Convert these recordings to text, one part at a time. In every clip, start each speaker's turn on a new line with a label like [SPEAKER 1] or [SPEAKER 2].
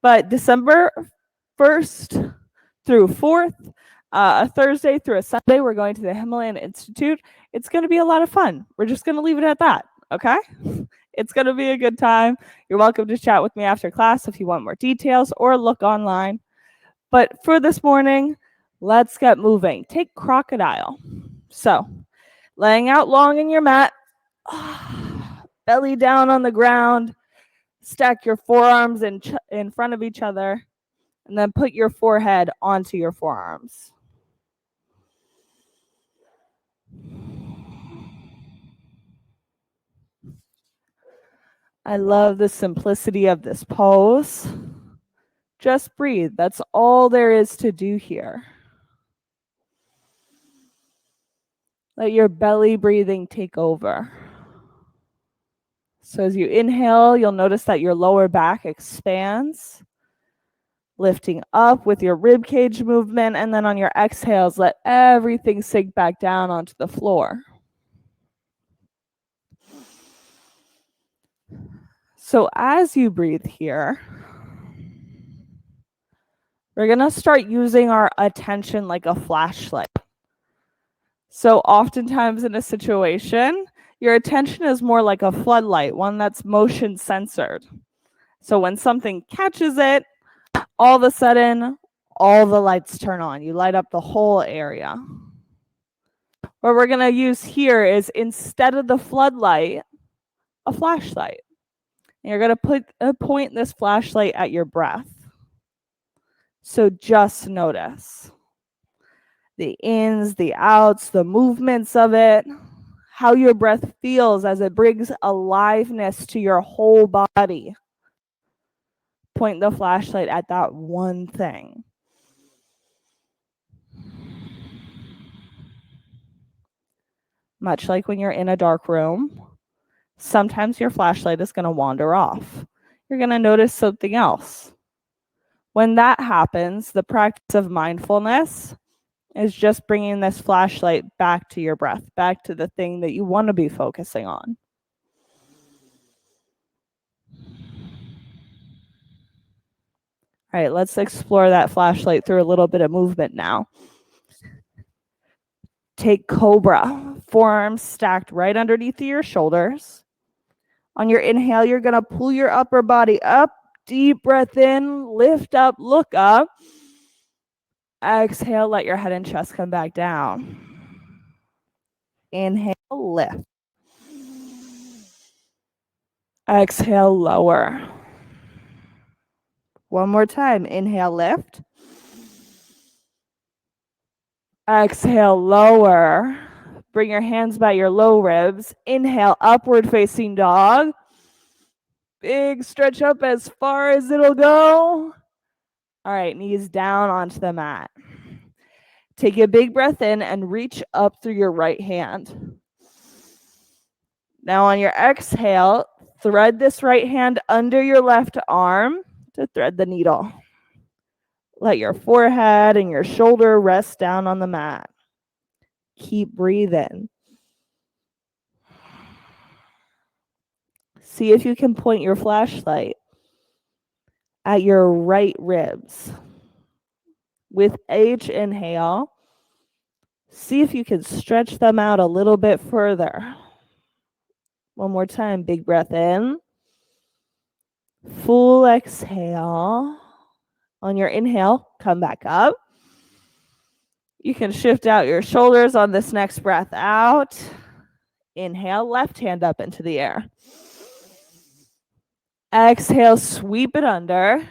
[SPEAKER 1] But December 1st through 4th, a Thursday through a Sunday, we're going to the Himalayan Institute. It's going to be a lot of fun. We're just going to leave it at that, okay? It's going to be a good time. You're welcome to chat with me after class if you want more details or look online. But for this morning, let's get moving. Take crocodile. So, laying out long in your mat, belly down on the ground, stack your forearms in front of each other, and then put your forehead onto your forearms. I love the simplicity of this pose. Just breathe. That's all there is to do here. Let your belly breathing take over. So as you inhale, you'll notice that your lower back expands, lifting up with your rib cage movement, and then on your exhales, let everything sink back down onto the floor. So as you breathe here, we're going to start using our attention like a flashlight. So oftentimes in a situation, your attention is more like a floodlight, one that's motion censored. So when something catches it, all of a sudden, all the lights turn on. You light up the whole area. What we're going to use here is, instead of the floodlight, a flashlight. And you're going to point this flashlight at your breath. So just notice the ins, the outs, the movements of it, how your breath feels as it brings aliveness to your whole body. Point the flashlight at that one thing. Much like when you're in a dark room, sometimes your flashlight is going to wander off. You're going to notice something else. When that happens, the practice of mindfulness is just bringing this flashlight back to your breath, back to the thing that you want to be focusing on. All right, let's explore that flashlight through a little bit of movement now. Take cobra, forearms stacked right underneath your shoulders. On your inhale, you're going to pull your upper body up, deep breath in, lift up, look up. Exhale, let your head and chest come back down. Inhale, lift. Exhale, lower. One more time. Inhale, lift. Exhale, lower. Bring your hands by your low ribs. Inhale, upward facing dog. Big stretch up as far as it'll go. All right, knees down onto the mat. Take a big breath in and reach up through your right hand. Now on your exhale, thread this right hand under your left arm to thread the needle. Let your forehead and your shoulder rest down on the mat. Keep breathing. See if you can point your flashlight at your right ribs. With each inhale, see if you can stretch them out a little bit further. One more time, big breath in. Full exhale. On your inhale, come back up. You can shift out your shoulders on this next breath out. Inhale, left hand up into the air. Exhale, sweep it under.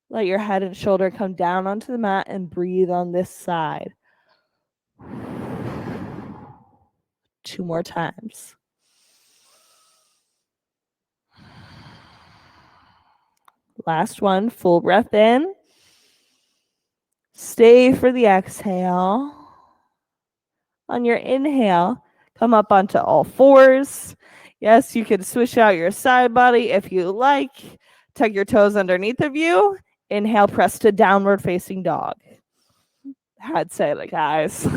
[SPEAKER 1] Let your head and shoulder come down onto the mat and breathe on this side. 2 more times. Last one, full breath in. Stay for the exhale. On your inhale, come up onto all fours. Yes, you can switch out your side body if you like. Tuck your toes underneath of you. Inhale, press to downward facing dog. I'd say it, guys.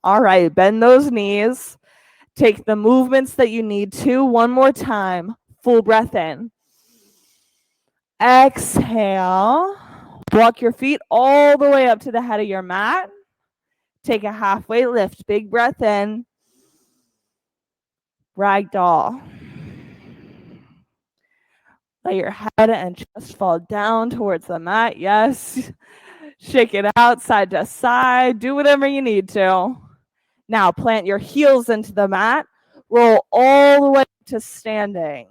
[SPEAKER 1] All right, bend those knees. Take the movements that you need to. One more time. Full breath in. Exhale. Walk your feet all the way up to the head of your mat. Take a halfway lift. Big breath in. Ragdoll. Let your head and chest fall down towards the mat. Yes. Shake it out side to side. Do whatever you need to. Now plant your heels into the mat. Roll all the way to standing.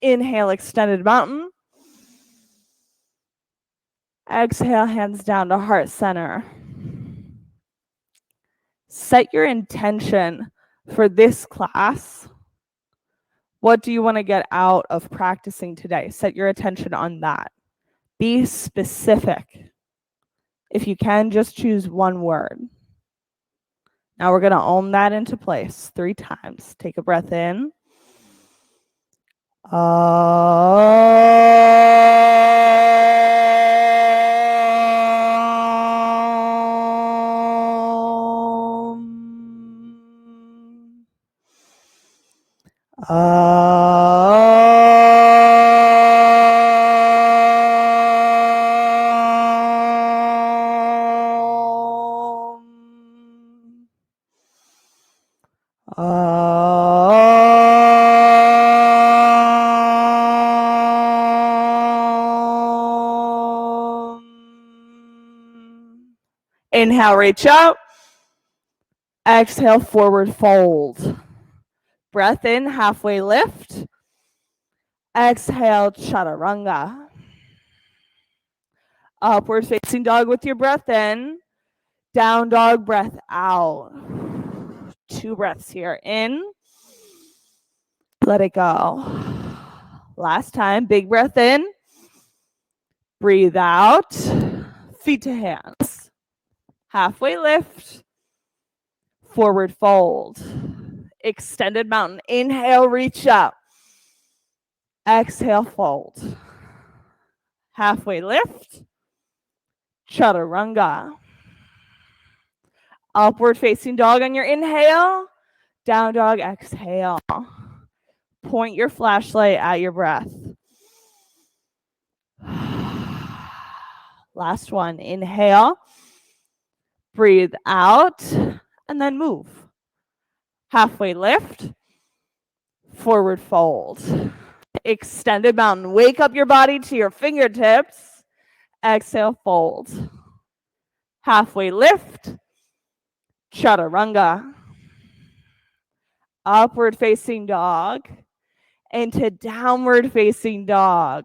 [SPEAKER 1] Inhale, extended mountain. Exhale, hands down to heart center. Set your intention for this class. What do you want to get out of practicing today? Set your attention on that. Be specific. If you can, just choose one word. Now we're going to own that into place 3 times. Take a breath in. Inhale, reach up. Exhale, forward fold. Breath in, halfway lift. Exhale, chaturanga. Upward facing dog with your breath in. Down dog, breath out. 2 breaths here. In. Let it go. Last time, big breath in. Breathe out. Feet to hands. Halfway lift. Forward fold. Extended mountain. Inhale, reach up. Exhale, fold. Halfway lift. Chaturanga. Upward facing dog on your inhale. Down dog, exhale. Point your flashlight at your breath. Last one. Inhale. Breathe out. And then move. Halfway lift. Forward fold. Extended mountain. Wake up your body to your fingertips. Exhale, fold. Halfway lift. Chaturanga. Upward facing dog into downward facing dog.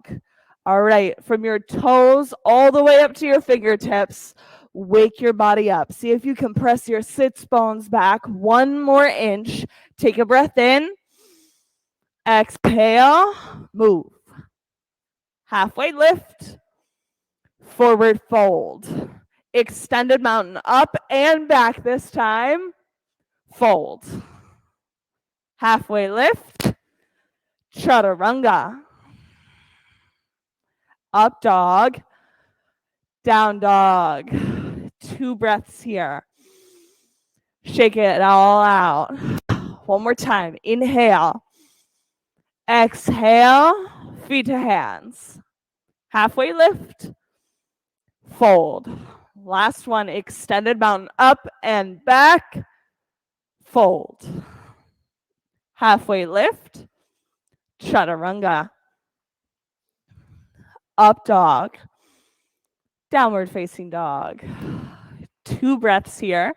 [SPEAKER 1] All right, from your toes all the way up to your fingertips, wake your body up. See if you can press your sits bones back 1 more inch. Take a breath in. Exhale, move. Halfway lift, forward fold. Extended mountain, up and back this time. Fold. Halfway lift, chaturanga. Up dog, down dog. 2 breaths here. Shake it all out. 1 more time. Inhale. Exhale, feet to hands. Halfway lift, fold. Last one, extended mountain, up and back, fold. Halfway lift, chaturanga. Up dog, downward facing dog. 2 breaths here,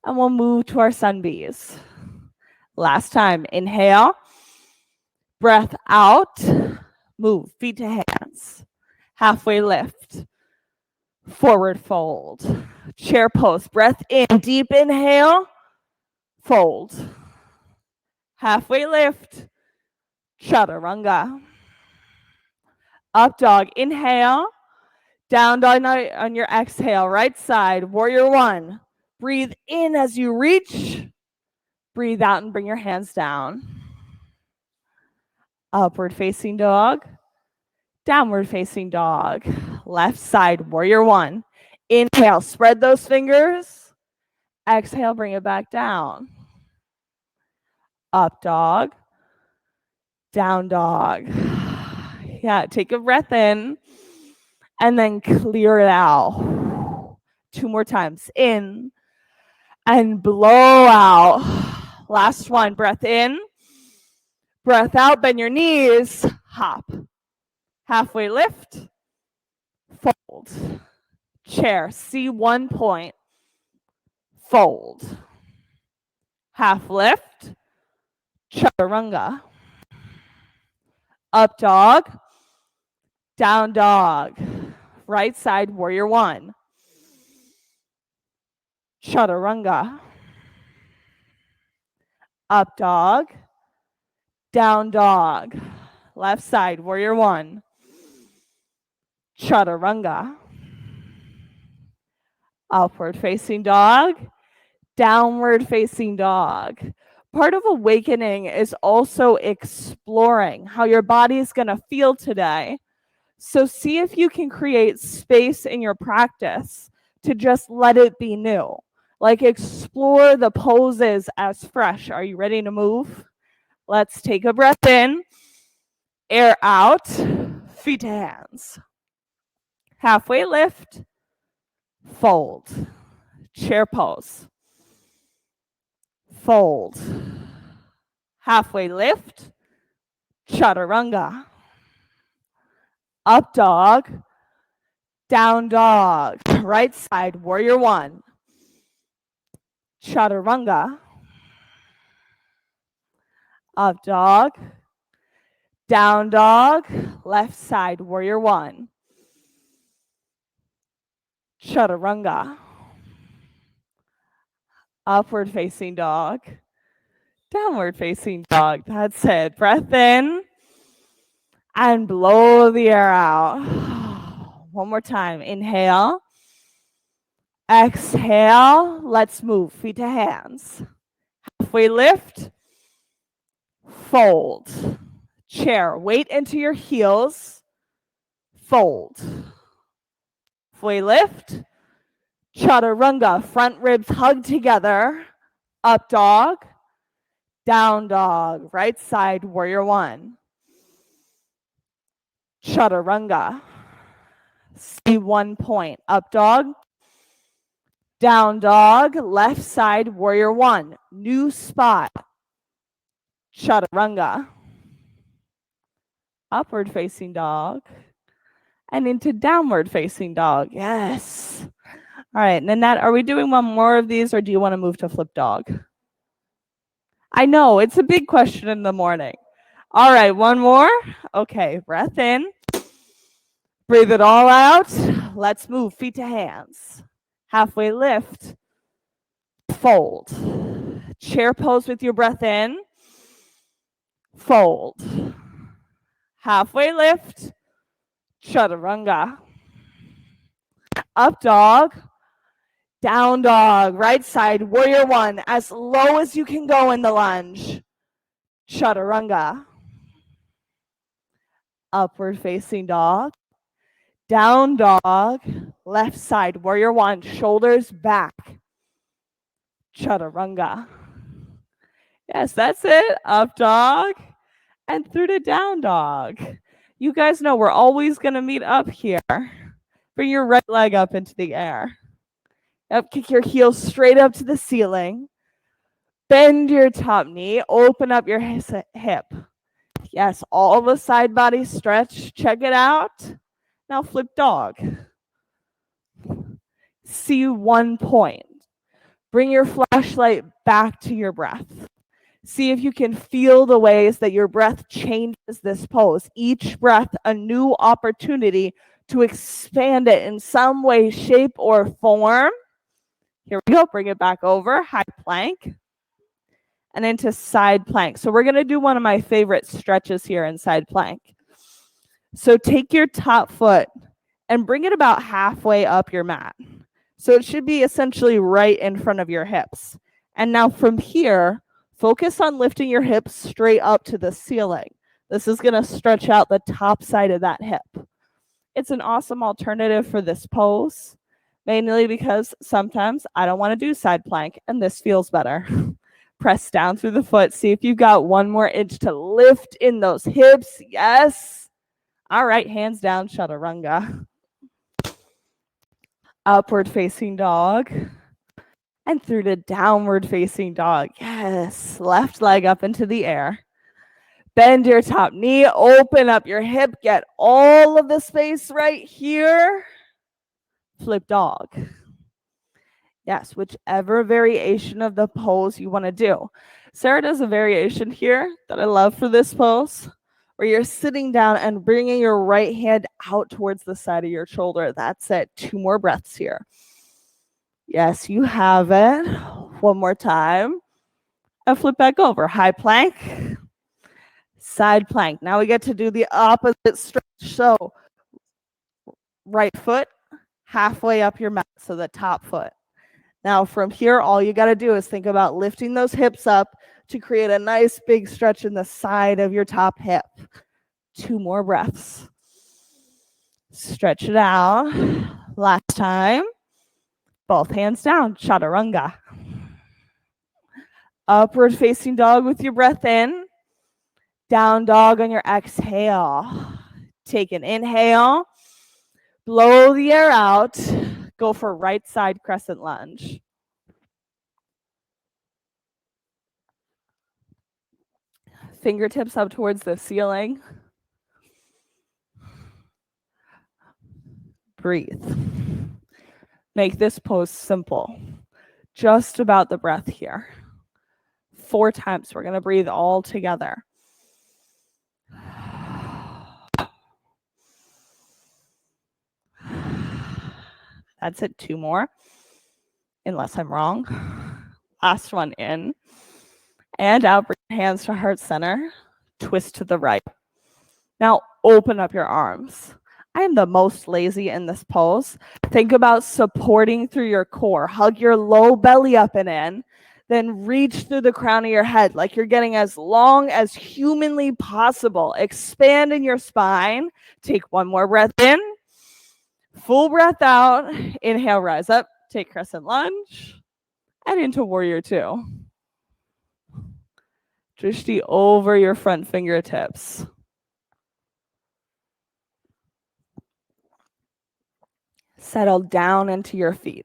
[SPEAKER 1] and we'll move to our sun bees. Last time, inhale, breath out, move, feet to hands. Halfway lift, forward fold. Chair pose, breath in, deep inhale, fold. Halfway lift, chaturanga. Up dog, inhale, down dog on your exhale, right side, warrior 1. Breathe in as you reach, breathe out and bring your hands down. Upward facing dog, downward facing dog. Left side, warrior 1. Inhale, spread those fingers. Exhale, bring it back down. Up dog, down dog. Yeah, take a breath in and then clear it out. 2 more times. In and blow out. Last one. Breath in, breath out, bend your knees, hop. Halfway lift, fold. Chair, C1 point, fold. Half lift, chaturanga. Up dog, down dog. Right side, warrior one. Chaturanga. Up dog, down dog. Left side, warrior one. Chaturanga. Upward facing dog, downward facing dog. Part of awakening is also exploring how your body is going to feel today. So see if you can create space in your practice to just let it be new. Like explore the poses as fresh. Are you ready to move? Let's take a breath in, air out, feet to hands. Halfway lift, fold, chair pose. Fold. Halfway lift, chaturanga. Up dog, down dog. Right side, warrior one. Chaturanga. Up dog, down dog. Left side, warrior one. Chaturanga. Upward facing dog. Downward facing dog. That's it. Breath in and blow the air out. One more time. Inhale. Exhale. Let's move. Feet to hands. Halfway lift. Fold. Chair. Weight into your heels. Fold. Halfway lift. Chaturanga. Front ribs hug together. Up dog. Down dog. Right side, warrior one. Chaturanga. C1 point. Up dog. Down dog. Left side, warrior one. New spot. Chaturanga. Upward facing dog. And into downward facing dog. Yes. All right, Nanette, are we doing one more of these or do you want to move to flip dog? I know, it's a big question in the morning. All right, one more. Okay, breath in. Breathe it all out. Let's move, feet to hands. Halfway lift. Fold. Chair pose with your breath in. Fold. Halfway lift. Chaturanga. Up dog. Down dog. Right side, warrior one. As low as you can go in the lunge. Chaturanga. Upward facing dog. Down dog. Left side, warrior one. Shoulders back. Chaturanga. Yes, that's it. Up dog and through to down dog. You guys know we're always going to meet up here. Bring your right leg up into the air. Up, kick your heels straight up to the ceiling. Bend your top knee. Open up your hip. Yes, all the side body stretch. Check it out. Now flip dog. C1 point. Bring your flashlight back to your breath. See if you can feel the ways that your breath changes this pose. Each breath, a new opportunity to expand it in some way, shape, or form. Here we go. Bring it back over. High plank. And into side plank. So we're going to do one of my favorite stretches here in side plank. So take your top foot and bring it about halfway up your mat. So it should be essentially right in front of your hips. And now from here, focus on lifting your hips straight up to the ceiling. This is going to stretch out the top side of that hip. It's an awesome alternative for this pose, mainly because sometimes I don't want to do side plank, and this feels better. Press down through the foot. See if you've got 1 more inch to lift in those hips. Yes. All right, hands down, chaturanga. Upward facing dog. And through to downward facing dog. Yes, left leg up into the air. Bend your top knee, open up your hip, get all of the space right here. Flip dog. Yes, whichever variation of the pose you want to do. Sarah does a variation here that I love for this pose, where you're sitting down and bringing your right hand out towards the side of your shoulder. That's it. 2 more breaths here. Yes, you have it. One more time. And flip back over. High plank, side plank. Now we get to do the opposite stretch. So right foot halfway up your mat, so the top foot. Now from here, all you got to do is think about lifting those hips up to create a nice big stretch in the side of your top hip. 2 more breaths. Stretch it out. Last time. Both hands down, chaturanga. Upward facing dog with your breath in. Down dog on your exhale. Take an inhale. Blow the air out. Go for right side crescent lunge. Fingertips up towards the ceiling. Breathe. Make this pose simple. Just about the breath here. 4 times. We're going to breathe all together. That's it. 2 more. Unless I'm wrong. Last one in. And out. Bring your hands to heart center. Twist to the right. Now open up your arms. I am the most lazy in this pose. Think about supporting through your core. Hug your low belly up and in. Then reach through the crown of your head like you're getting as long as humanly possible. Expand in your spine. Take 1 more breath in. Full breath out. Inhale, rise up. Take crescent lunge. And into warrior 2. Drishti over your front fingertips. Settle down into your feet.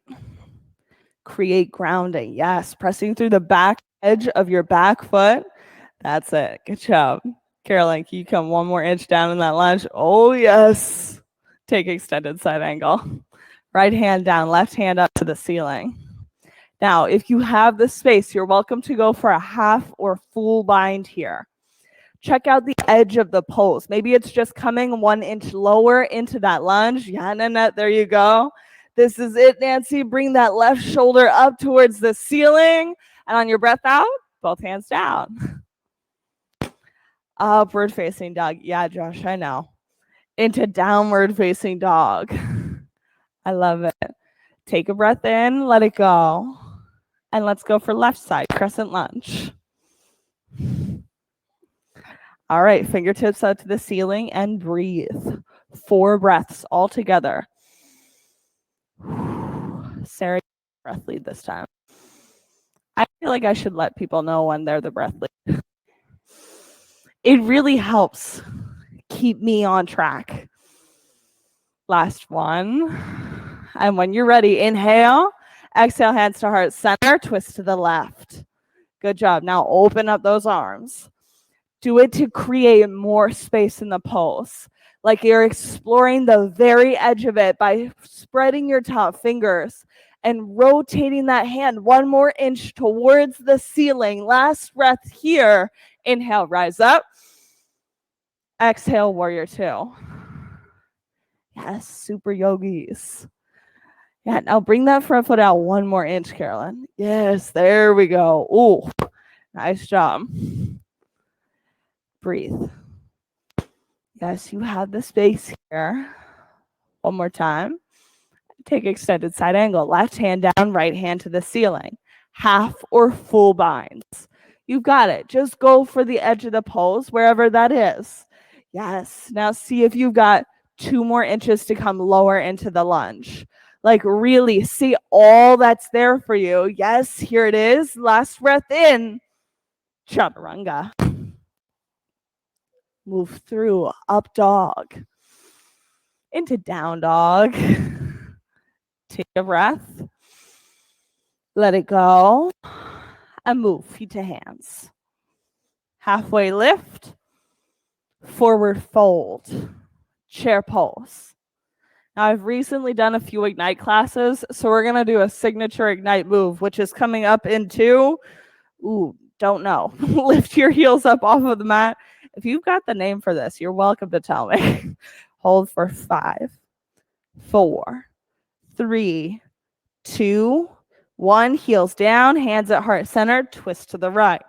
[SPEAKER 1] Create grounding. Yes, pressing through the back edge of your back foot. That's it. Good job. Caroline, can you come 1 more inch down in that lunge? Oh, yes. Take extended side angle. Right hand down, left hand up to the ceiling. Now, if you have the space, you're welcome to go for a half or full bind here. Check out the edge of the pose. Maybe it's just coming 1 inch lower into that lunge. Yeah, Nanette, there you go. This is it, Nancy. Bring that left shoulder up towards the ceiling. And on your breath out, both hands down. Upward facing dog. Yeah, Josh, I know. Into downward facing dog. I love it. Take a breath in, let it go. And let's go for left side, crescent lunge. All right, fingertips out to the ceiling and breathe. 4 breaths all together. Sarah, breath lead this time. I feel like I should let people know when they're the breath lead. It really helps keep me on track. Last one. And when you're ready, inhale. Exhale, hands to heart center. Twist to the left. Good job. Now open up those arms. Do it to create more space in the pose. Like you're exploring the very edge of it by spreading your top fingers and rotating that hand 1 more inch towards the ceiling. Last breath here. Inhale, rise up. Exhale, warrior 2. Yes, super yogis. Yeah, now bring that front foot out 1 more inch, Carolyn. Yes, there we go. Ooh, nice job. Breathe. Yes, you have the space here. 1 more time. Take extended side angle. Left hand down, right hand to the ceiling. Half or full binds. You've got it. Just go for the edge of the pose, wherever that is. Yes. Now see if you've got 2 more inches to come lower into the lunge. Like really see all that's there for you. Yes, here it is. Last breath in. Chaturanga. Move through, up dog. into down dog. Take a breath. Let it go. And move feet to hands. Halfway lift. Forward fold. Chair pose. Now, I've recently done a few Ignite classes, so we're going to do a signature Ignite move, which is coming up into, don't know. Lift your heels up off of the mat. If you've got the name for this, you're welcome to tell me. Hold for 5, 4, 3, 2, 1. Heels down, hands at heart center, twist to the right.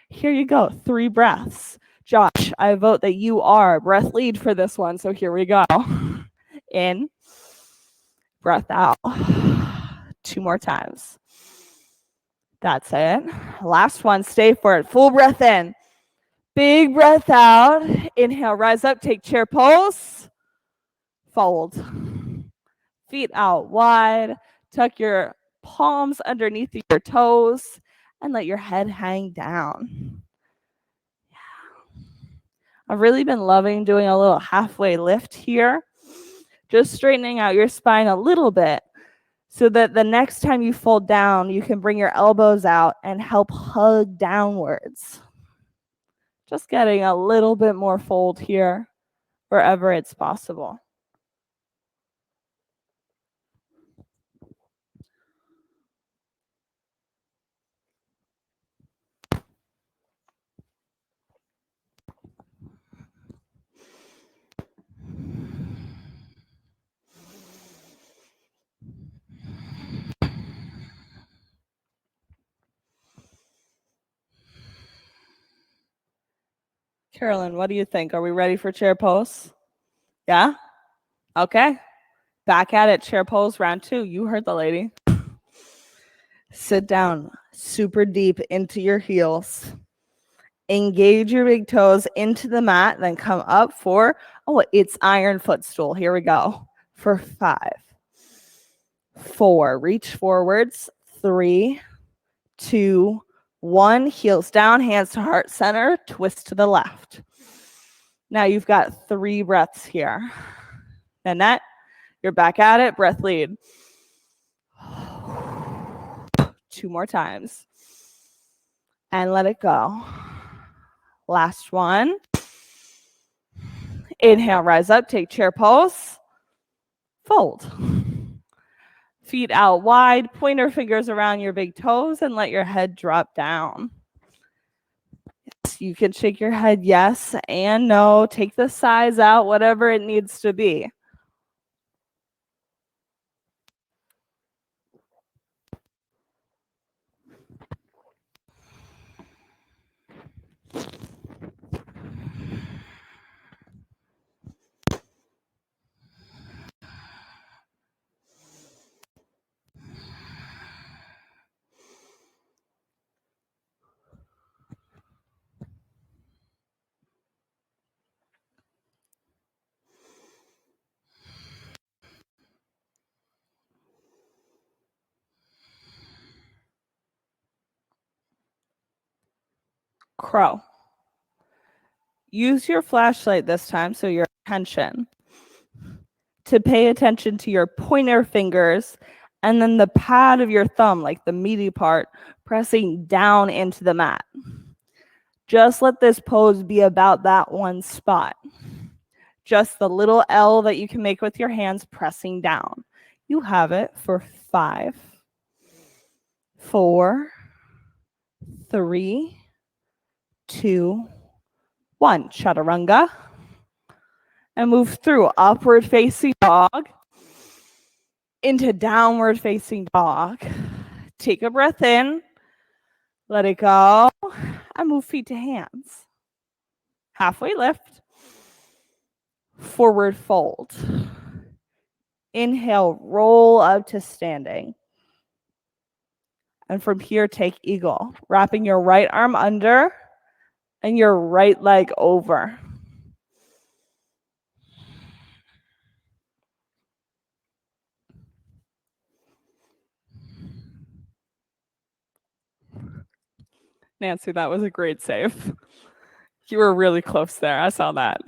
[SPEAKER 1] Here you go, 3 breaths. Josh, I vote that you are breath lead for this one, so here we go. In, breath out. 2 more times. That's it. Last one, stay for it. Full breath in. Big breath out. Inhale, rise up, take chair pose. Fold. Feet out wide. Tuck your palms underneath your toes and let your head hang down. Yeah. I've really been loving doing a little halfway lift here. Just straightening out your spine a little bit so that the next time you fold down, you can bring your elbows out and help hug downwards. Just getting a little bit more fold here wherever it's possible. Carolyn, what do you think? Are we ready for chair pose? Yeah? Okay. Back at it, chair pose, round 2. You heard the lady. Sit down super deep into your heels. Engage your big toes into the mat, then come up for, it's iron footstool. Here we go. For 5, 4, reach forwards. 3, 2, 1, heels down, hands to heart center, twist to the left. Now you've got 3 breaths here. Nanette, you're back at it, breath lead. 2 more times. And let it go. Last one. Inhale, rise up, take chair pose. Fold. Feet out wide, pointer fingers around your big toes, and let your head drop down. Yes, you can shake your head yes and no. Take the size out, whatever it needs to be. Crow. Use your flashlight this time, so your attention, to pay attention to your pointer fingers and then the pad of your thumb, like the meaty part, pressing down into the mat. Just let this pose be about that one spot. Just the little L that you can make with your hands pressing down. You have it for 5, 4, 3, 2, 1. Chaturanga. And move through upward facing dog into downward facing dog. Take a breath in. Let it go. And move feet to hands. Halfway lift. Forward fold. Inhale, roll up to standing. And from here, take eagle, wrapping your right arm under and your right leg over. Nancy, that was a great save. You were really close there. I saw that.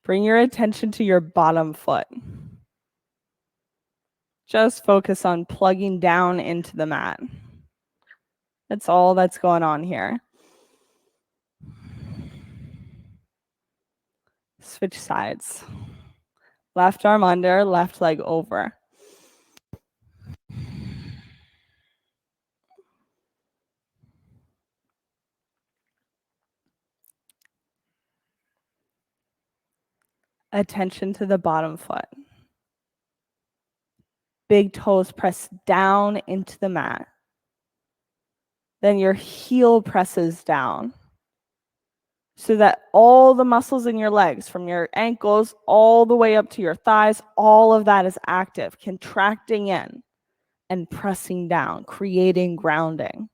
[SPEAKER 1] Bring your attention to your bottom foot. Just focus on plugging down into the mat. That's all that's going on here. Switch sides. Left arm under, left leg over. Attention to the bottom foot. Big toes press down into the mat. Then your heel presses down so that all the muscles in your legs, from your ankles all the way up to your thighs, all of that is active, contracting in and pressing down, creating grounding.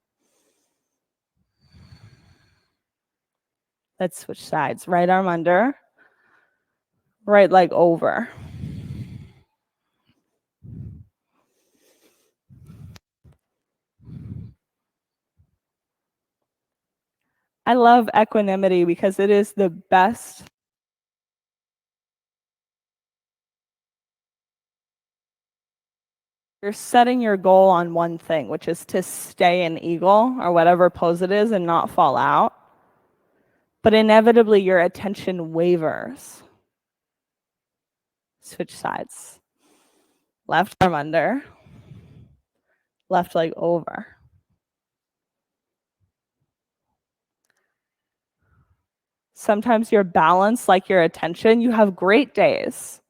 [SPEAKER 1] Let's switch sides. Right arm under, right leg over. I love equanimity because it is the best you're setting your goal on one thing, which is to stay in eagle or whatever pose it is and not fall out. But inevitably, your attention wavers. Switch sides. Left arm under, left leg over. Sometimes your balance, like your attention, you have great days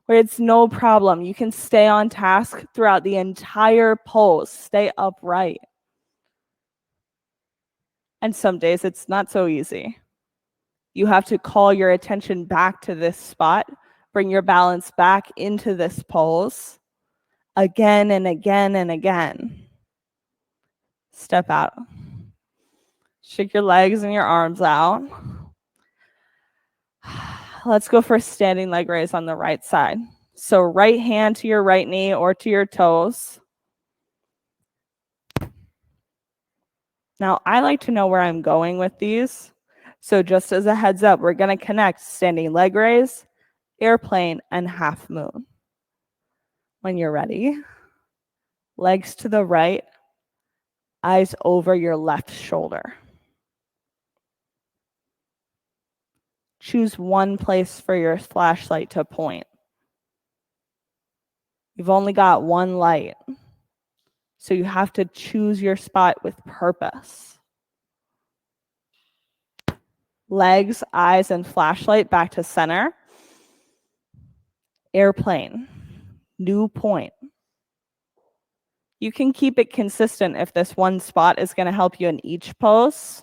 [SPEAKER 1] where it's no problem. You can stay on task throughout the entire pose, stay upright. And some days it's not so easy. You have to call your attention back to this spot, bring your balance back into this pose again and again and again. Step out. Shake your legs and your arms out. Let's go for standing leg raise on the right side. So right hand to your right knee or to your toes. Now, I like to know where I'm going with these. So just as a heads up, we're going to connect standing leg raise, airplane, and half moon. When you're ready, legs to the right, eyes over your left shoulder. Choose one place for your flashlight to point. You've only got one light, so you have to choose your spot with purpose. Legs, eyes, and flashlight back to center. Airplane, new point. You can keep it consistent if this one spot is going to help you in each pose,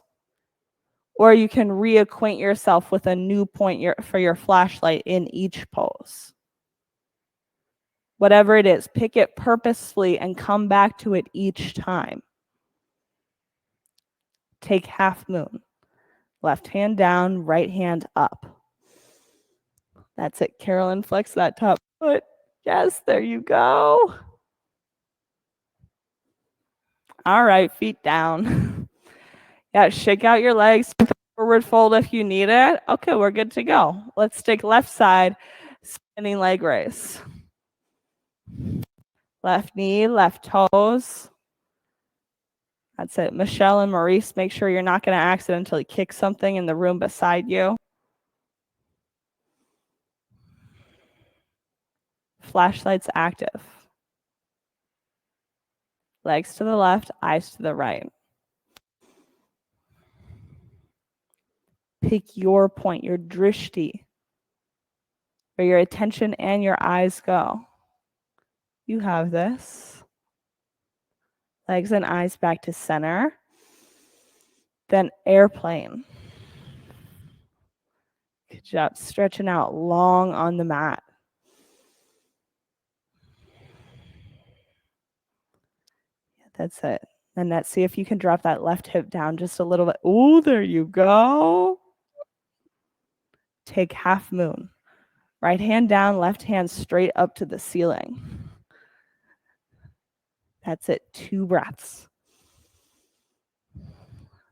[SPEAKER 1] or you can reacquaint yourself with a new point for your flashlight in each pose. Whatever it is, pick it purposefully and come back to it each time. Take half moon. Left hand down, right hand up. That's it, Carolyn. Flex that top foot. Yes, there you go. All right, feet down. Yeah, shake out your legs. Forward fold if you need it. Okay, we're good to go. Let's take left side, standing leg raise. Left knee, left toes. That's it. Michelle and Maurice, make sure you're not going to accidentally kick something in the room beside you. Flashlights active. Legs to the left, eyes to the right. Pick your point, your drishti, where your attention and your eyes go. You have this. Legs and eyes back to center. Then airplane. Good job. Stretching out long on the mat. Yeah, that's it. And let's see if you can drop that left hip down just a little bit. Oh, there you go. Take half moon. Right hand down, left hand straight up to the ceiling. That's it. 2 breaths.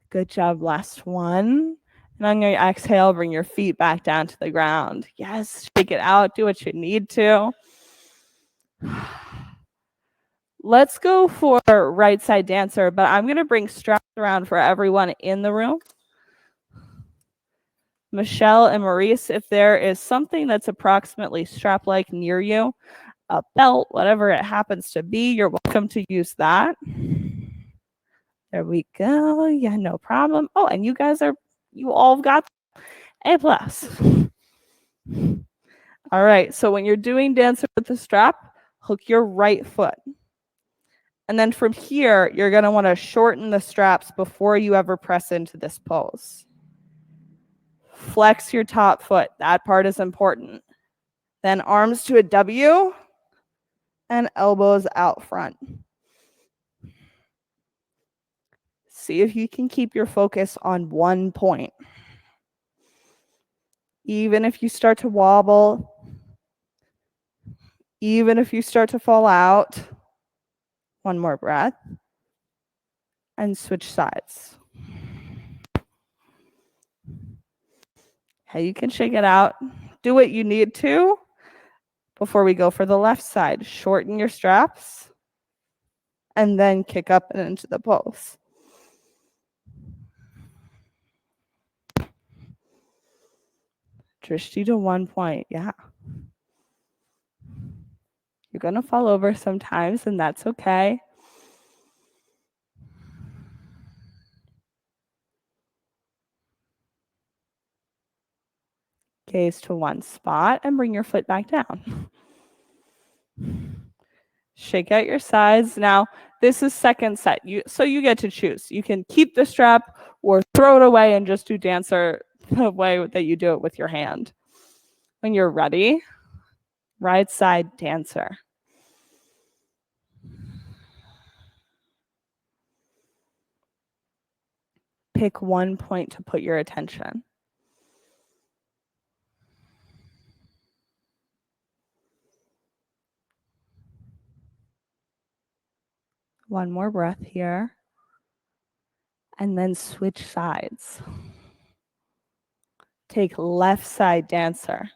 [SPEAKER 1] Good job. Last one. And on your exhale, bring your feet back down to the ground. Yes, shake it out. Do what you need to. Let's go for right side dancer, but I'm going to bring straps around for everyone in the room. Michelle and Maurice, if there is something that's approximately strap-like near you, a belt, whatever it happens to be, you're welcome to use that. There we go. Yeah, no problem. Oh, and you guys you all got A+. All right, so when you're doing dancer with the strap, hook your right foot. And then from here, you're going to want to shorten the straps before you ever press into this pose. Flex your top foot. That part is important. Then arms to a W and elbows out front. See if you can keep your focus on one point. Even if you start to wobble, even if you start to fall out, one more breath, and switch sides. Okay, you can shake it out. Do what you need to before we go for the left side. Shorten your straps, and then kick up and into the pose. Drishti to one point, yeah. You're going to fall over sometimes, and that's okay. Gaze to one spot and bring your foot back down. Shake out your sides. Now, this is second set, so you get to choose. You can keep the strap or throw it away and just do dancer the way that you do it with your hand. When you're ready, right side dancer. Pick one point to put your attention. One more breath here. And then switch sides. Take left side dancer.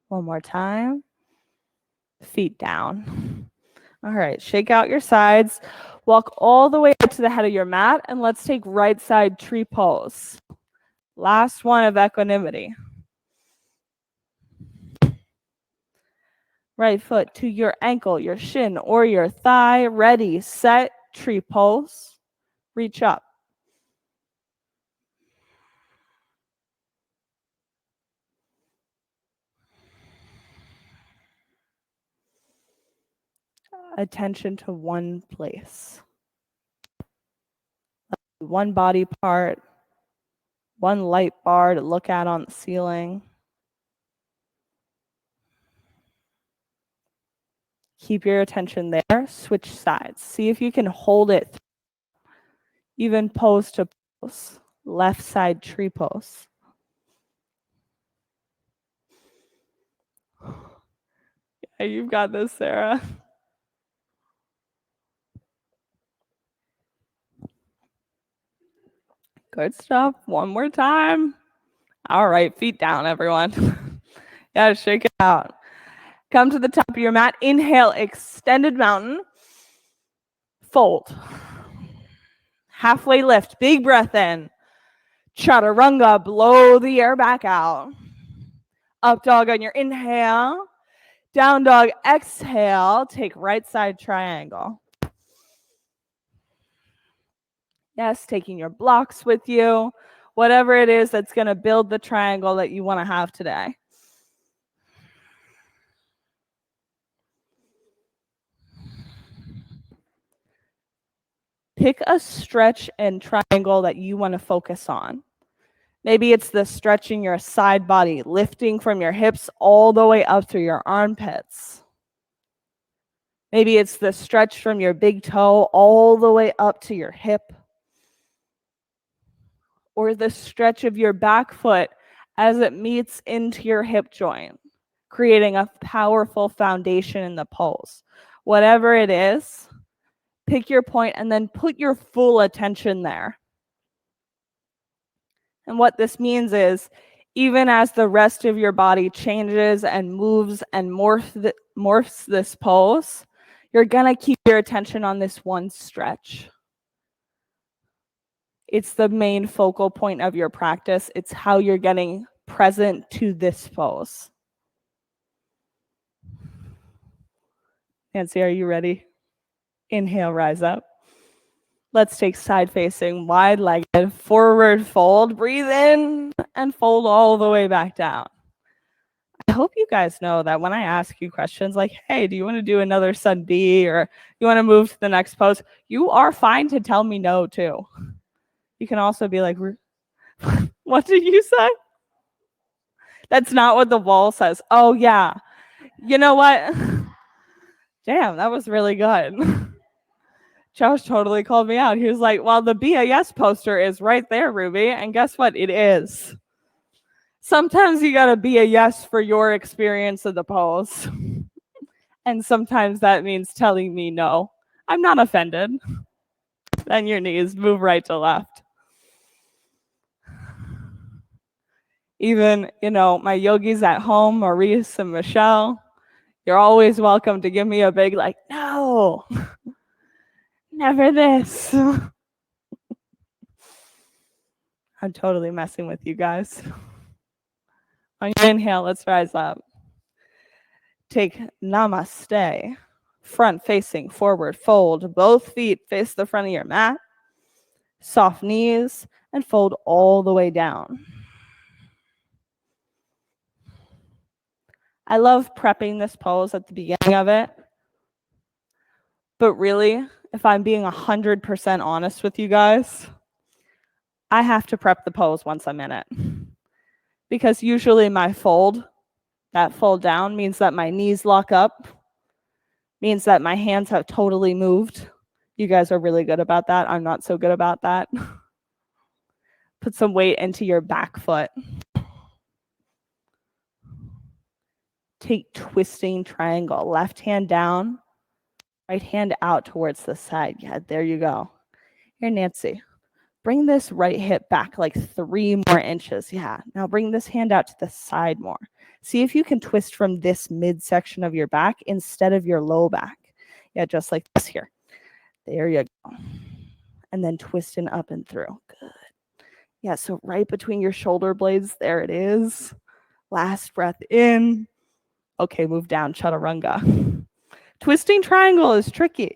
[SPEAKER 1] One more time. Feet down. All right, shake out your sides. Walk all the way up to the head of your mat, and let's take right side tree pose. Last one of equanimity. Right foot to your ankle, your shin, or your thigh. Ready, set, tree pose. Reach up. Attention to one place. One body part, one light bar to look at on the ceiling. Keep your attention there. Switch sides. See if you can hold it. Even pose to pose. Left side tree pose. Yeah, you've got this, Sarah. Good stuff. One more time. All right, feet down, everyone. Yeah, shake it out. Come to the top of your mat. Inhale, extended mountain. Fold. Halfway lift. Big breath in. Chaturanga. Blow the air back out. Up dog on your inhale. Down dog, exhale. Take right side triangle. Yes, taking your blocks with you. Whatever it is that's going to build the triangle that you want to have today. Pick a stretch and triangle that you want to focus on. Maybe it's the stretching your side body, lifting from your hips all the way up through your armpits. Maybe it's the stretch from your big toe all the way up to your hip, or the stretch of your back foot as it meets into your hip joint, creating a powerful foundation in the pose. Whatever it is, pick your point and then put your full attention there. And what this means is, even as the rest of your body changes and moves and morphs this pose, you're gonna keep your attention on this one stretch. It's the main focal point of your practice. It's how you're getting present to this pose. Nancy, are you ready? Inhale, rise up. Let's take side facing, wide-legged, forward fold. Breathe in and fold all the way back down. I hope you guys know that when I ask you questions like, hey, do you want to do another sun B, or you want to move to the next pose, you are fine to tell me no too. You can also be like, what did you say? That's not what the wall says. Oh yeah. You know what? Damn, that was really good. Josh totally called me out. He was like, well, the BAS poster is right there, Ruby. And guess what? It is. Sometimes you got to be a yes for your experience of the pose. And sometimes that means telling me no. I'm not offended. Bend your knees, move right to left. Even, my yogis at home, Maurice and Michelle, you're always welcome to give me a big like, no, never this. I'm totally messing with you guys. On your inhale, let's rise up. Take namaste. Front facing, forward fold. Both feet face the front of your mat. Soft knees and fold all the way down. I love prepping this pose at the beginning of it. But really, if I'm being 100% honest with you guys, I have to prep the pose once I'm in it. Because usually my fold, that fold down, means that my knees lock up, means that my hands have totally moved. You guys are really good about that. I'm not so good about that. Put some weight into your back foot. Take twisting triangle. Left hand down, right hand out towards the side. Yeah, there you go. Here, Nancy. Bring this right hip back like 3 more inches. Yeah, now bring this hand out to the side more. See if you can twist from this midsection of your back instead of your low back. Yeah, just like this here. There you go. And then twisting up and through. Good. Yeah, so right between your shoulder blades, there it is. Last breath in. Okay, move down, chaturanga. Twisting triangle is tricky.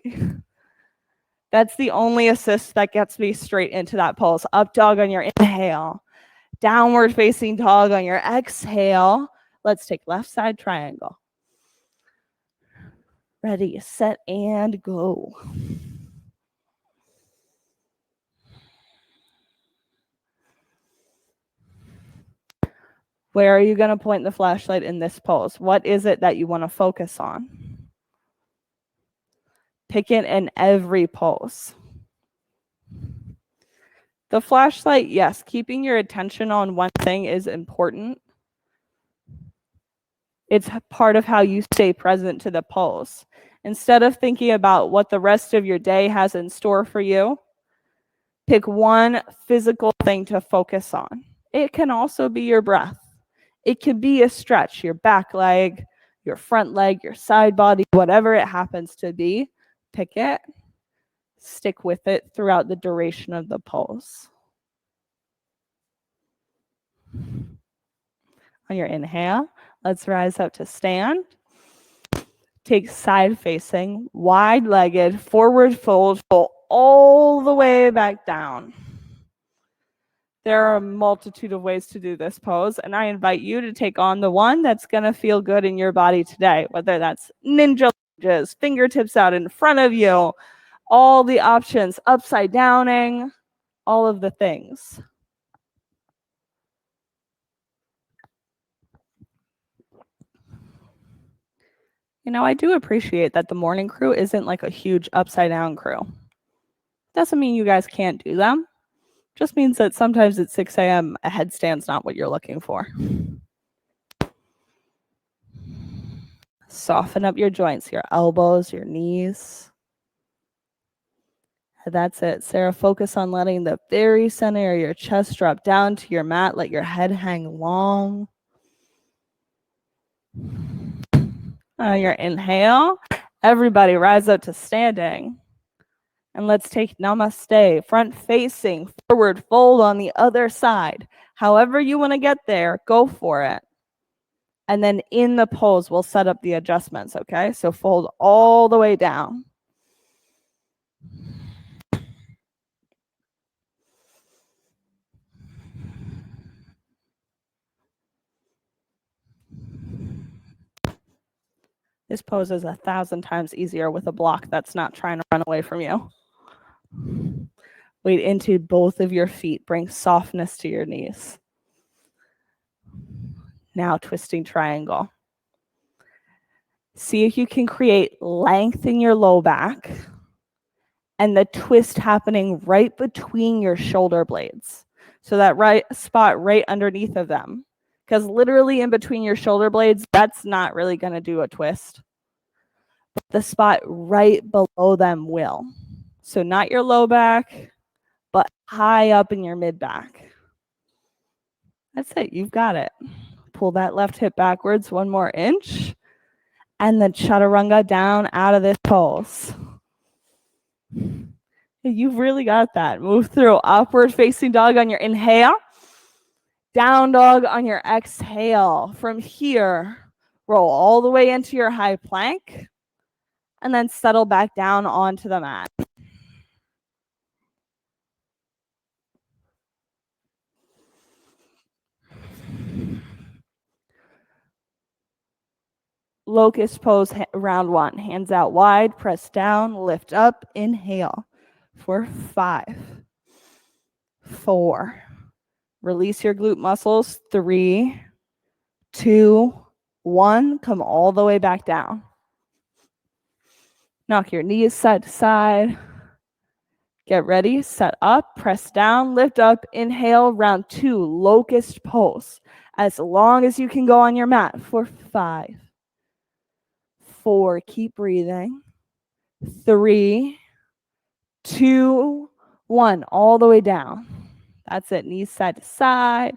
[SPEAKER 1] That's the only assist that gets me straight into that pose. Up dog on your inhale. Downward facing dog on your exhale. Let's take left side triangle. Ready, set, and go. Where are you going to point the flashlight in this pose? What is it that you want to focus on? Pick it in every pose. The flashlight, yes, keeping your attention on one thing is important. It's part of how you stay present to the pose. Instead of thinking about what the rest of your day has in store for you, pick one physical thing to focus on. It can also be your breath. It could be a stretch, your back leg, your front leg, your side body, whatever it happens to be. Pick it, stick with it throughout the duration of the pose. On your inhale, let's rise up to stand. Take side facing, wide-legged, forward fold, pull all the way back down. There are a multitude of ways to do this pose, and I invite you to take on the one that's going to feel good in your body today, whether that's ninja lunges, fingertips out in front of you, all the options, upside downing, all of the things. I do appreciate that the morning crew isn't like a huge upside down crew. Doesn't mean you guys can't do them. Just means that sometimes at 6 a.m. a headstand's not what you're looking for. Soften up your joints, your elbows, your knees. That's it. Sarah, focus on letting the very center of your chest drop down to your mat. Let your head hang long. Your inhale. Everybody rise up to standing. And let's take namaste, front facing, forward fold on the other side. However you want to get there, go for it. And then in the pose, we'll set up the adjustments, okay? So fold all the way down. This pose is 1,000 times easier with a block that's not trying to run away from you. Weight into both of your feet. Bring softness to your knees. Now twisting triangle. See if you can create length in your low back and the twist happening right between your shoulder blades. So that right spot right underneath of them. Because literally in between your shoulder blades, that's not really going to do a twist. But the spot right below them will. So not your low back, but high up in your mid back. That's it. You've got it. Pull that left hip backwards 1 more inch. And then chaturanga down out of this pose. You've really got that. Move through upward facing dog on your inhale. Down dog on your exhale. From here, roll all the way into your high plank. And then settle back down onto the mat. Locust pose, round 1. Hands out wide, press down, lift up, inhale. For 5, 4. Release your glute muscles. 3, 2, 1. Come all the way back down. Knock your knees side to side. Get ready, set up, press down, lift up, inhale, round 2, locust pose. As long as you can go on your mat for 5, 4, keep breathing. 3, 2, 1, all the way down. That's it, knees side to side.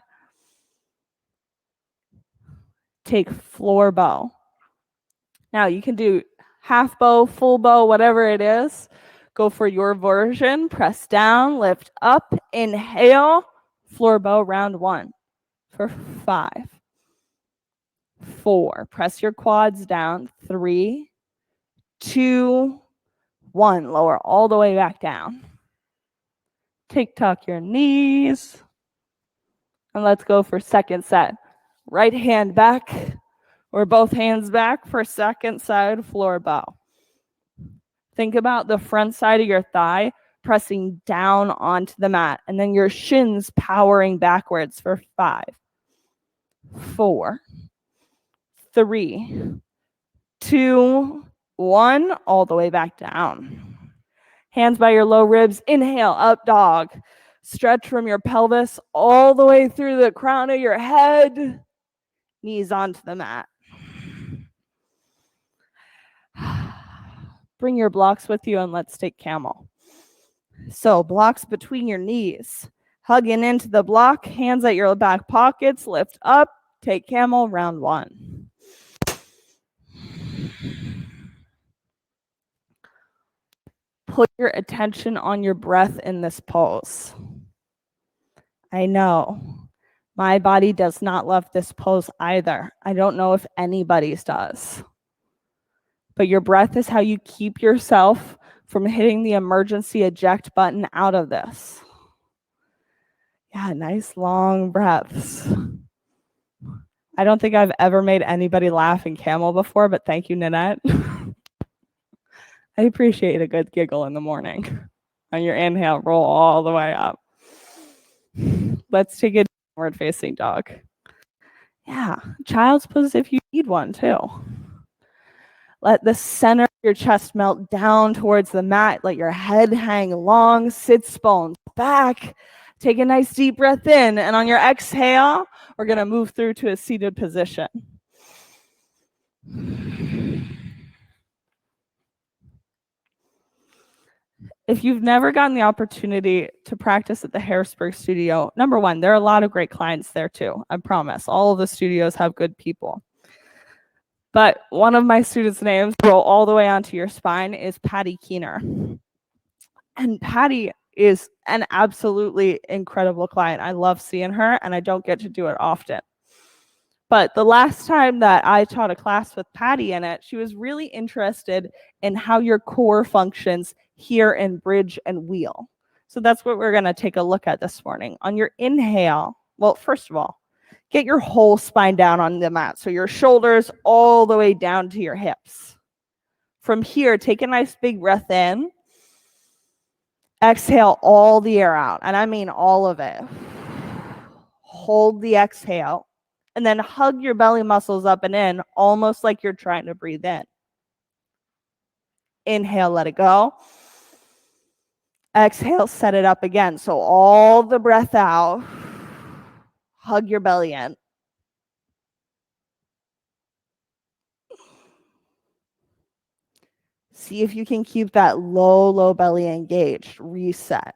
[SPEAKER 1] Take floor bow. Now you can do half bow, full bow, whatever it is. Go for your version. Press down, lift up, inhale, floor bow, round 1 for 5, 4. Press your quads down. 3, 2, 1. Lower all the way back down. Tuck your knees. And let's go for second set. Right hand back or both hands back for second side floor bow. Think about the front side of your thigh pressing down onto the mat and then your shins powering backwards for 5, 4, 3, 2, 1, all the way back down. Hands by your low ribs. Inhale, up dog. Stretch from your pelvis all the way through the crown of your head. Knees onto the mat. Bring your blocks with you and let's take camel. So blocks between your knees. Hugging into the block, hands at your back pockets, lift up, take camel, round 1. Put your attention on your breath in this pose. I know my body does not love this pose either. I don't know if anybody's does. But your breath is how you keep yourself from hitting the emergency eject button out of this. Yeah, nice long breaths. I don't think I've ever made anybody laugh in camel before, but thank you, Nanette. I appreciate a good giggle in the morning. On your inhale, roll all the way up. Let's take a downward facing dog. Yeah, child's pose if you need one too. Let the center of your chest melt down towards the mat. Let your head hang long, sits bones back. Take a nice deep breath in, and on your exhale, we're going to move through to a seated position. If you've never gotten the opportunity to practice at the Harrisburg studio, number one, there are a lot of great clients there too. I promise. All of the studios have good people. But one of my students' names, roll all the way onto your spine, is Patty Keener. And Patty is an absolutely incredible client. I love seeing her, and I don't get to do it often. But the last time that I taught a class with Patty in it, she was really interested in how your core functions here in bridge and wheel. So that's what we're going to take a look at this morning. On your inhale, well, first of all, get your whole spine down on the mat. So your shoulders all the way down to your hips. From here, take a nice big breath in. Exhale all the air out, and I mean all of it. Hold the exhale, and then hug your belly muscles up and in, almost like you're trying to breathe in. Inhale, let it go. Exhale, set it up again. So all the breath out. Hug your belly in. See if you can keep that low belly engaged. Reset.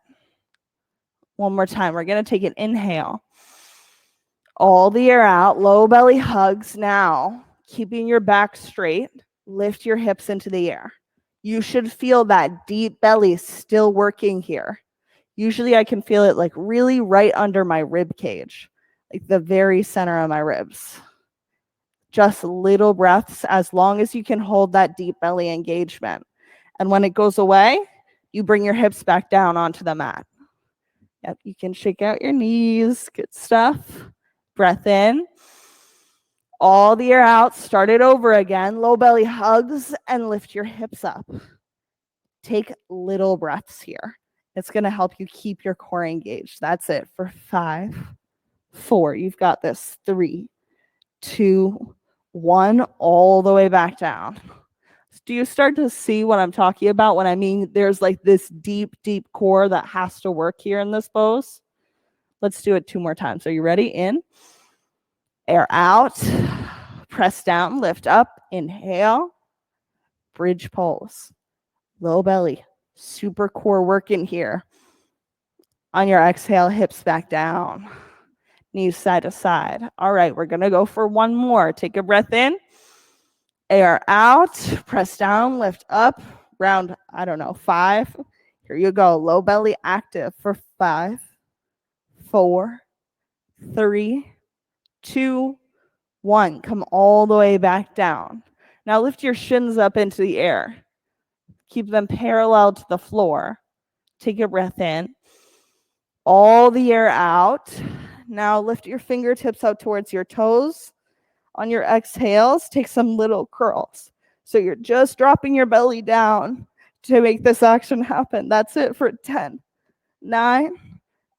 [SPEAKER 1] One more time. We're going to take an inhale. All the air out. Low belly hugs now. Keeping your back straight. Lift your hips into the air. You should feel that deep belly still working here. Usually I can feel it like really right under my rib cage, like the very center of my ribs. Just little breaths as long as you can hold that deep belly engagement. And when it goes away, you bring your hips back down onto the mat. Yep, you can shake out your knees. Good stuff. Breath in. All the air out. Start it over again. Low belly hugs and lift your hips up. Take little breaths here. It's going to help you keep your core engaged. That's it for 5, 4. You've got this. 3, 2, 1. All the way back down. Do you start to see what I'm talking about when I mean there's like this deep core that has to work here in this pose? Let's do it 2 more times. Are you ready? In. Air out. Press down. Lift up. Inhale. Bridge pose. Low belly. Super core work in here. On your exhale, hips back down. Knees side to side. All right, we're going to go for one more. Take a breath in. Air out. Press down, lift up. Round, 5. Here you go. Low belly active for 5, 4, 3, 2, 1. Come all the way back down. Now lift your shins up into the air. Keep them parallel to the floor. Take a breath in. All the air out. Now lift your fingertips out towards your toes. On your exhales, take some little curls. So you're just dropping your belly down to make this action happen. That's it for 10, 9,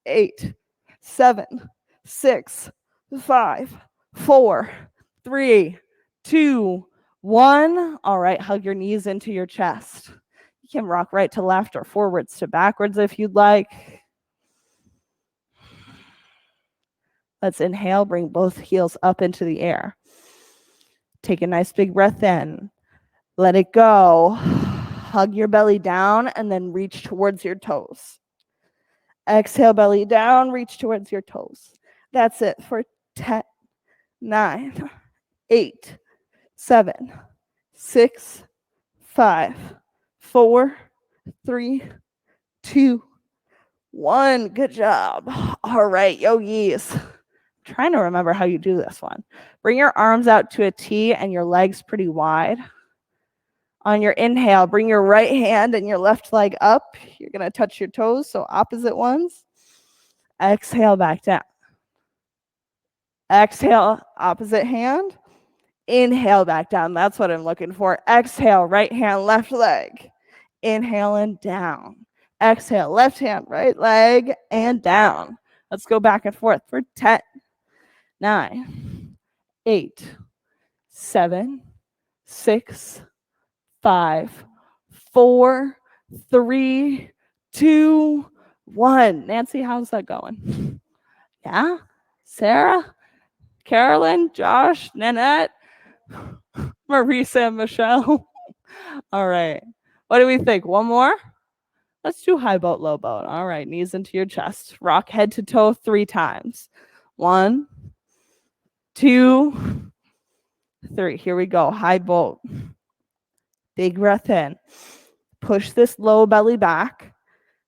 [SPEAKER 1] 8, 7, 6, 5, 4, 3, 2, 1. All right, hug your knees into your chest. You can rock right to left or forwards to backwards if you'd like. Let's inhale, bring both heels up into the air. Take a nice big breath in. Let it go. Hug your belly down and then reach towards your toes. Exhale, belly down, reach towards your toes. That's it for 10, 9, 8, 7, 6, 5, 4, 3, 2, 1. Good job. All right, yogis. Trying to remember how you do this one. Bring your arms out to a T and your legs pretty wide. On your inhale, bring your right hand and your left leg up. You're going to touch your toes, so opposite ones. Exhale, back down. Exhale, opposite hand. Inhale, back down. That's what I'm looking for. Exhale, right hand, left leg. Inhale and down. Exhale, left hand, right leg, and down. Let's go back and forth for 10, 9, 8, 7, 6, 5, 4, 3, 2, 1. Nancy, how's that going? Yeah? Sarah? Carolyn? Josh? Nanette? Marisa and Michelle? All right. What do we think? One more? Let's do high boat, low boat. All right. Knees into your chest. Rock head to toe 3 times. 1, 2, 3. Here we go. High boat. Big breath in. Push this low belly back.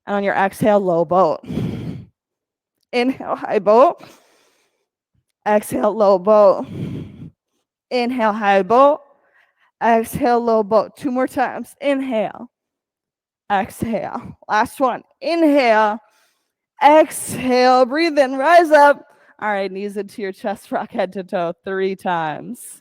[SPEAKER 1] And on your exhale, low boat. Inhale, high boat. Exhale, low boat. Inhale, high boat. Exhale, low boat. 2 more times. Inhale. Exhale. Last one. Inhale. Exhale. Breathe in. Rise up. All right. Knees into your chest. Rock head to toe 3 times.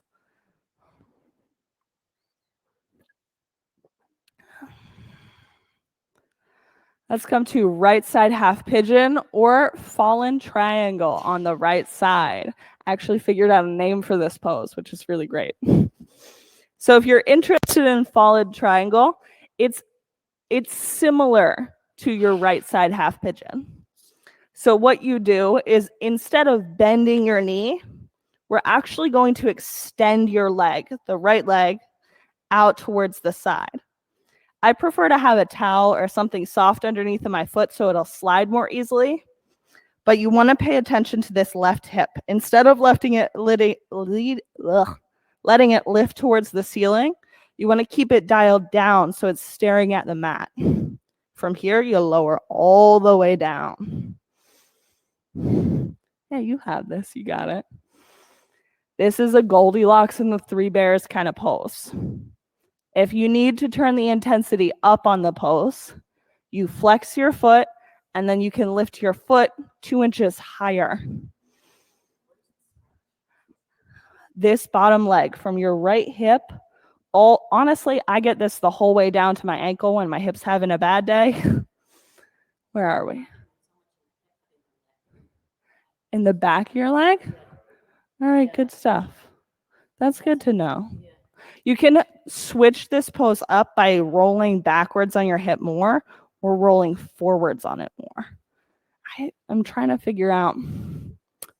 [SPEAKER 1] Let's come to right side half pigeon or fallen triangle on the right side. I actually figured out a name for this pose, which is really great. So if you're interested in fallen triangle, it's similar to your right side half pigeon. So what you do is instead of bending your knee, we're actually going to extend your leg, the right leg, out towards the side. I prefer to have a towel or something soft underneath of my foot so it'll slide more easily. But you want to pay attention to this left hip. Instead of letting it lift towards the ceiling, you want to keep it dialed down so it's staring at the mat. From here, you'll lower all the way down. Yeah, you have this. You got it. This is a Goldilocks and the 3 bears kind of pose. If you need to turn the intensity up on the pose, you flex your foot and then you can lift your foot 2 inches higher. This bottom leg from your right hip, honestly, I get this the whole way down to my ankle when my hip's having a bad day. Where are we? In the back of your leg? All right, good stuff. That's good to know. You can switch this pose up by rolling backwards on your hip more or rolling forwards on it more. I'm trying to figure out.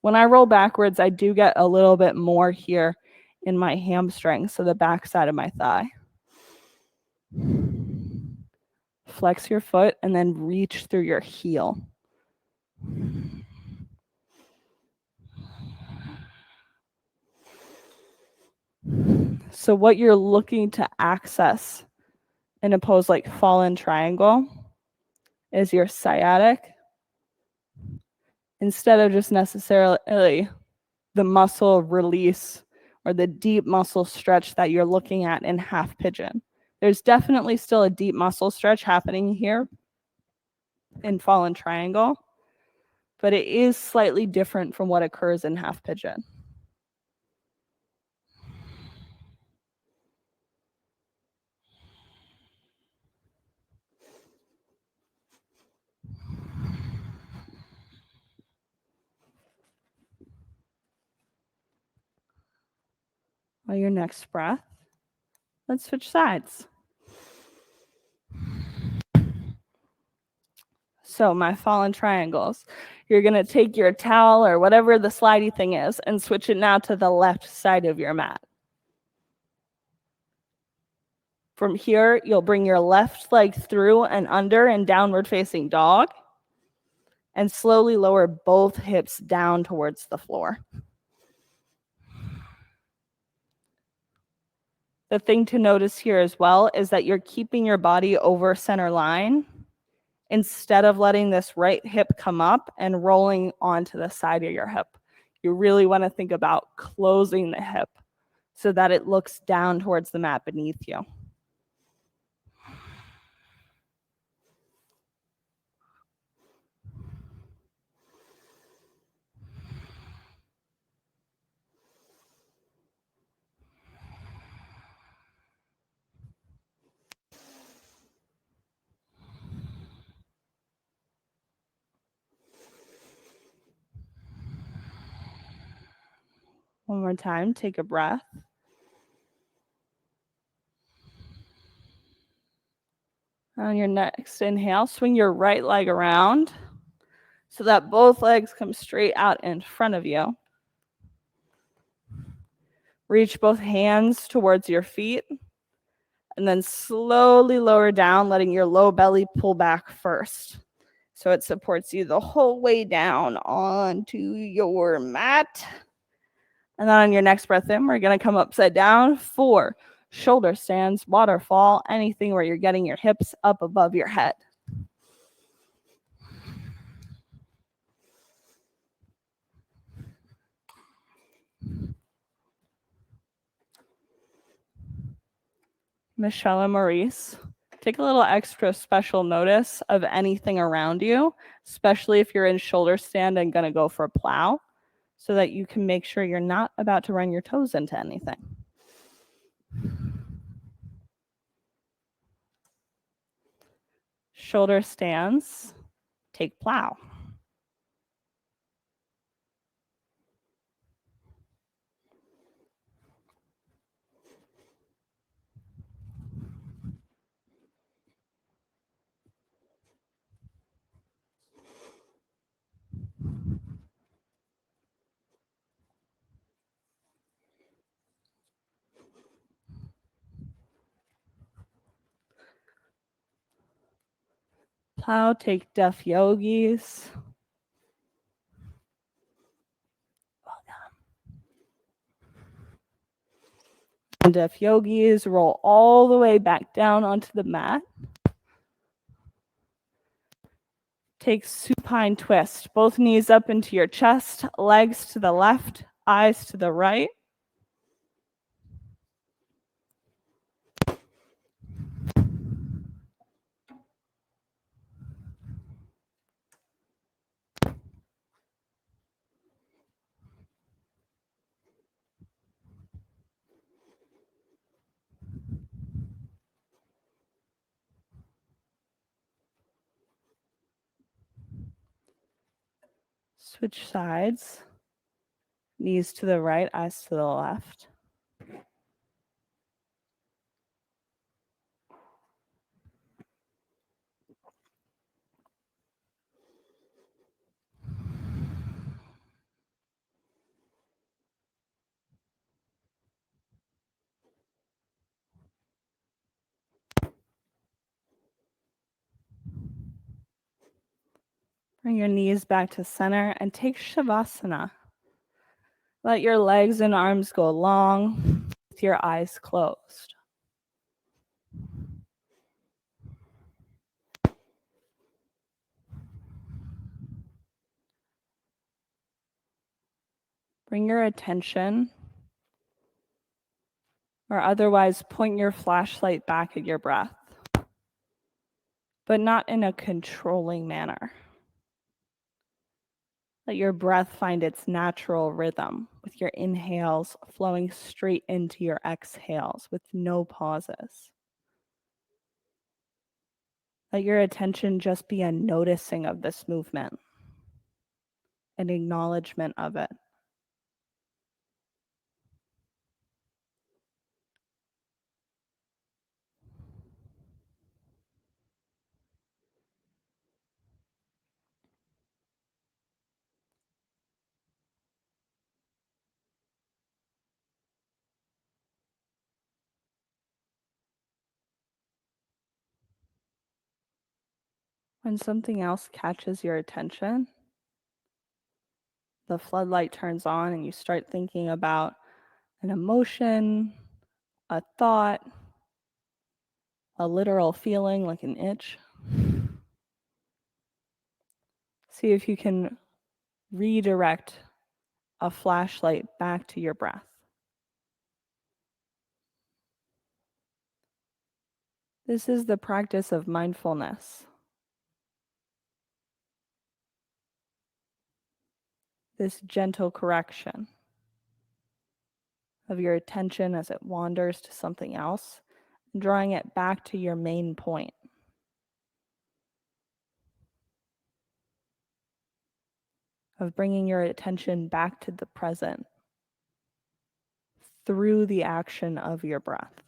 [SPEAKER 1] When I roll backwards, I do get a little bit more here in my hamstring, so the back side of my thigh. Flex your foot and then reach through your heel. So what you're looking to access in a pose like fallen triangle is your sciatic, instead of just necessarily the muscle release or the deep muscle stretch that you're looking at in half pigeon. There's definitely still a deep muscle stretch happening here in fallen triangle, but it is slightly different from what occurs in half pigeon. On your next breath, let's switch sides. So my fallen triangles, you're going to take your towel or whatever the slidey thing is and switch it now to the left side of your mat. From here, you'll bring your left leg through and under in downward facing dog and slowly lower both hips down towards the floor. The thing to notice here as well is that you're keeping your body over center line instead of letting this right hip come up and rolling onto the side of your hip. You really want to think about closing the hip so that it looks down towards the mat beneath you. One more time, take a breath. On your next inhale, swing your right leg around so that both legs come straight out in front of you. Reach both hands towards your feet and then slowly lower down, letting your low belly pull back first. So it supports you the whole way down onto your mat. And then on your next breath in, we're going to come upside down for shoulder stands, waterfall, anything where you're getting your hips up above your head. Michelle and Maurice, take a little extra special notice of anything around you, especially if you're in shoulder stand and going to go for a plow, so that you can make sure you're not about to run your toes into anything. Shoulder stands, take plow. Plow, take deaf yogis. And deaf yogis, roll all the way back down onto the mat. Take supine twist, both knees up into your chest, legs to the left, eyes to the right. Switch sides, knees to the right, eyes to the left. Bring your knees back to center and take Shavasana. Let your legs and arms go long with your eyes closed. Bring your attention, or otherwise point your flashlight back at your breath, but not in a controlling manner. Let your breath find its natural rhythm, with your inhales flowing straight into your exhales with no pauses. Let your attention just be a noticing of this movement, an acknowledgement of it. When something else catches your attention, the floodlight turns on and you start thinking about an emotion, a thought, a literal feeling like an itch. See if you can redirect a flashlight back to your breath. This is the practice of mindfulness. This gentle correction of your attention as it wanders to something else, drawing it back to your main point. Of bringing your attention back to the present through the action of your breath.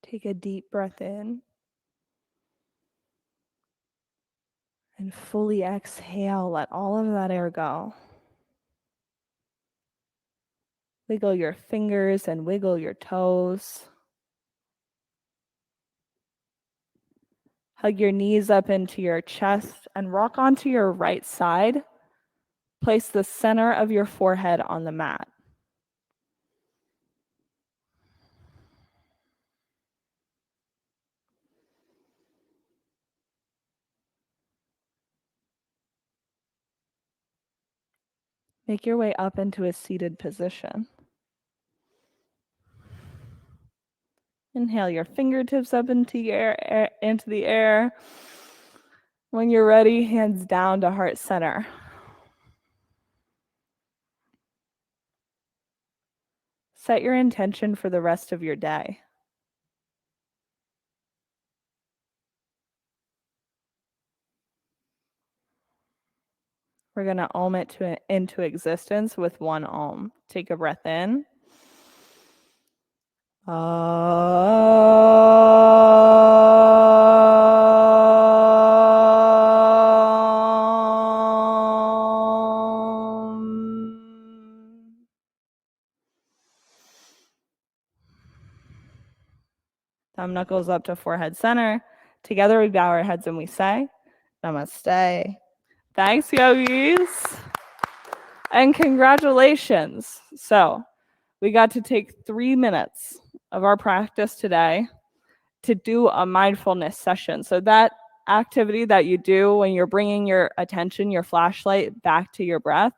[SPEAKER 1] Take a deep breath in. And fully exhale, let all of that air go. Wiggle your fingers and wiggle your toes. Hug your knees up into your chest and rock onto your right side. Place the center of your forehead on the mat. Make your way up into a seated position. Inhale your fingertips up into the air. When you're ready, hands down to heart center. Set your intention for the rest of your day. We're going to om it into existence with one om. Take a breath in. Thumb knuckles up to forehead center. Together we bow our heads and we say, Namaste. Thanks, yogis. And congratulations. So we got to take 3 minutes of our practice today to do a mindfulness session. So that activity that you do when you're bringing your attention, your flashlight back to your breath,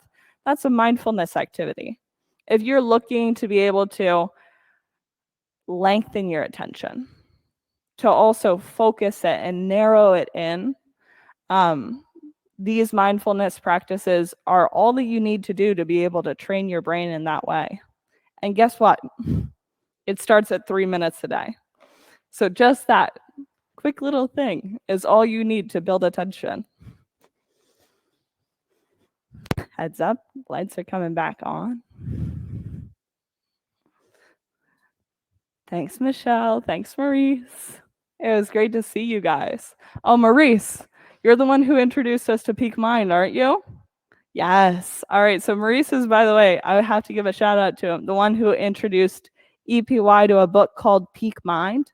[SPEAKER 1] that's a mindfulness activity. If you're looking to be able to lengthen your attention, to also focus it and narrow it in, these mindfulness practices are all that you need to do to be able to train your brain in that way. And guess what? It starts at 3 minutes a day. So just that quick little thing is all you need to build attention. Heads up, lights are coming back on. Thanks, Michelle. Thanks, Maurice. It was great to see you guys. Oh, Maurice, you're the one who introduced us to Peak Mind, aren't you? Yes. All right. So Maurice is, by the way, I have to give a shout out to him, the one who introduced EPY to a book called Peak Mind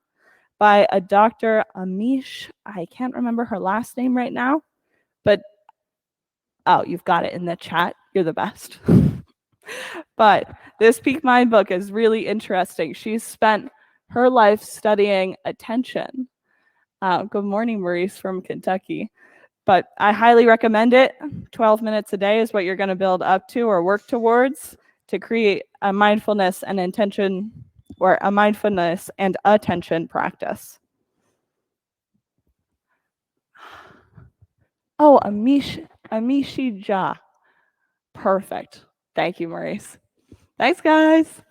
[SPEAKER 1] by a Dr. Amishi. I can't remember her last name right now, but oh, you've got it in the chat. You're the best. But this Peak Mind book is really interesting. She's spent her life studying attention. Good morning, Maurice from Kentucky. But I highly recommend it. 12 minutes a day is what you're going to build up to or work towards to create a mindfulness and intention, or a mindfulness and attention practice. Oh, Amishi Ja. Perfect. Thank you, Maurice. Thanks, guys.